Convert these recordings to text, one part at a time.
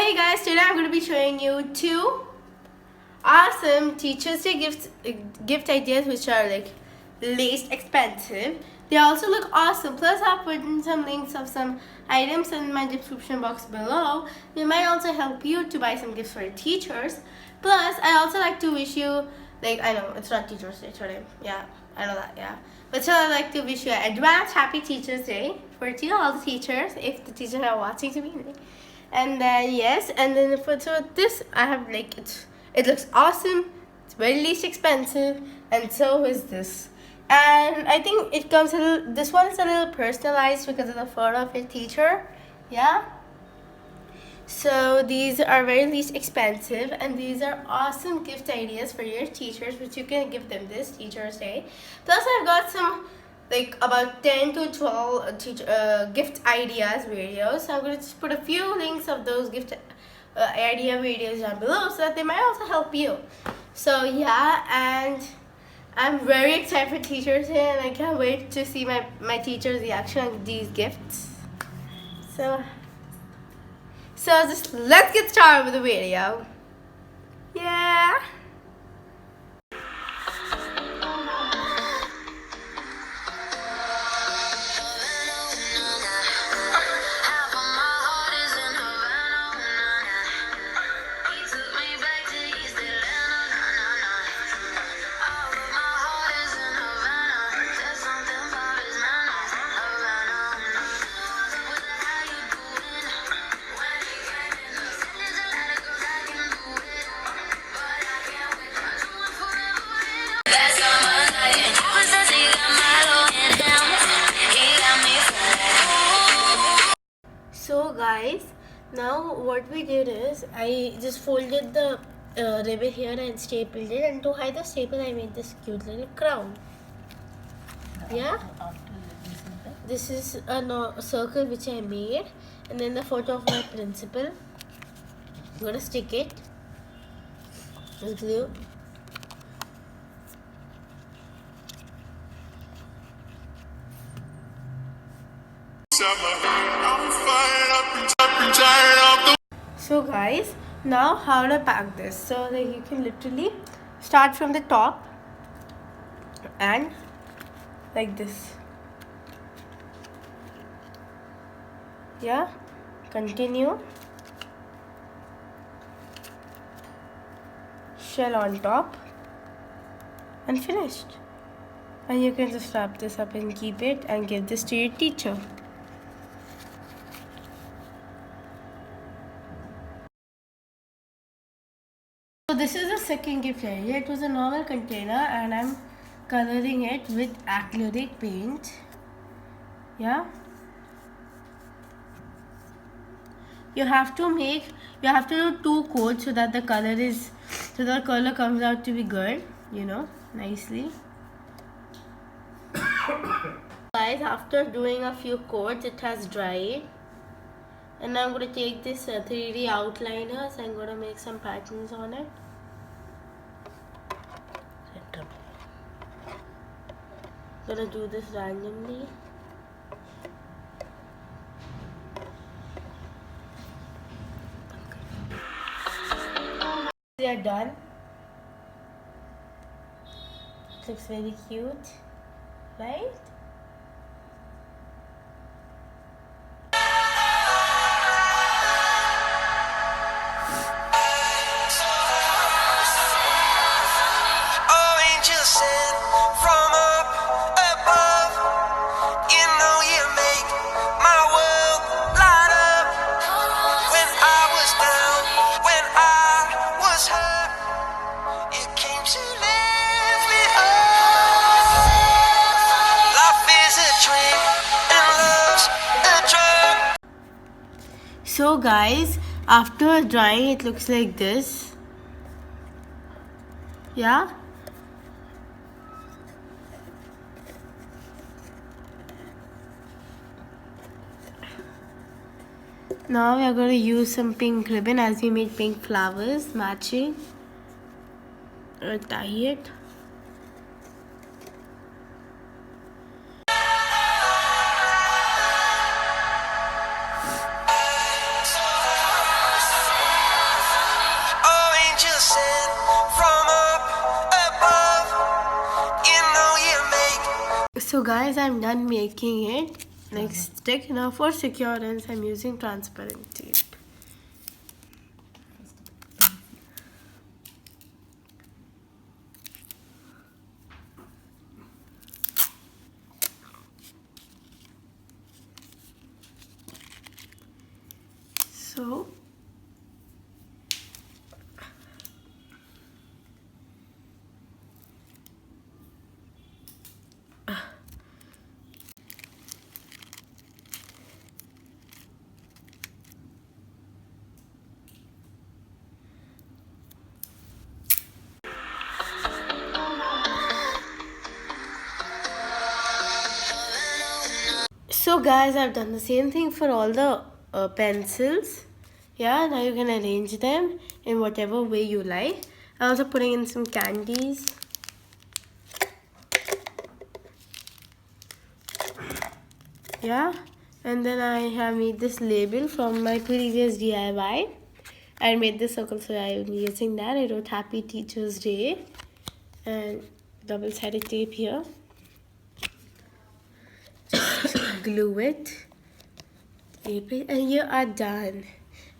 Hey guys, today I'm going to be showing you two awesome Teachers Day gift ideas which are like least expensive. They also look awesome. Plus I've put in some links of some items in my description box below. They might also help you to buy some gifts for your teachers. Plus I also like to wish you, like, I know it's not Teachers Day today. Yeah, I know that, yeah. But still I'd like to wish you an advanced happy Teachers Day for all the teachers, if the teachers are watching to me. And then yes, and then for this I have like it looks awesome, it's very least expensive, and so is this. And I think it comes this one is a little personalized because of the photo of your teacher. Yeah. So these are very least expensive, and these are awesome gift ideas for your teachers, which you can give them this Teachers Day. Plus I've got some like about 10 to 12 gift ideas videos. So I'm going to just put a few links of those gift idea videos down below so that they might also help you. So yeah, and I'm very excited for Teachers Day, and I can't wait to see my teachers' reaction on these gifts. So just let's get started with the video. Yeah. So guys, now what we did is I just folded the ribbon here and stapled it, and to hide the staple I made this cute little crown. Yeah, this is a circle which I made, and then the photo of my principal. I'm gonna stick it with glue. So guys, now how to pack this? So that you can literally start from the top and like this. Yeah, continue, shell on top, and finished. And you can just wrap this up and keep it and give this to your teacher. So this is the second gift area. It was a normal container, and I'm coloring it with acrylic paint. Yeah. You have to do 2 coats so that the color comes out to be good, you know, nicely. Guys, after doing a few coats, it has dried. And now I'm going to take this 3D outliner, so I'm going to make some patterns on it. I'm going to do this randomly. We are done. It looks very cute, right? So guys, after drying it looks like this. Yeah. Now we are going to use some pink ribbon, as we made pink flowers matching. Tie it. So guys, I'm done making it. Like stick. Now for securance, I'm using transparent tape. So So guys, I've done the same thing for all the pencils. Yeah, now you can arrange them in whatever way you like. I'm also putting in some candies. Yeah, and then I have made this label from my previous DIY. I made this circle, so I'm using that. I wrote Happy Teacher's Day and double-sided tape here. Glue it, tape it, and you are done.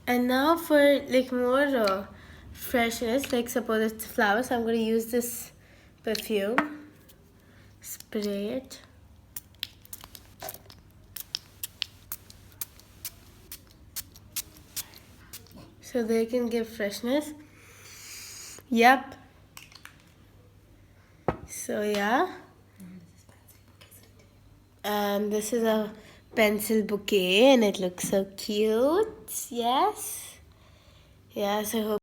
And now for like more freshness, like suppose it's flowers, I'm going to use this perfume. Spray it. So they can give freshness. Yep. So yeah. And this is a pencil bouquet and it looks so cute. Yes. Yes, I hope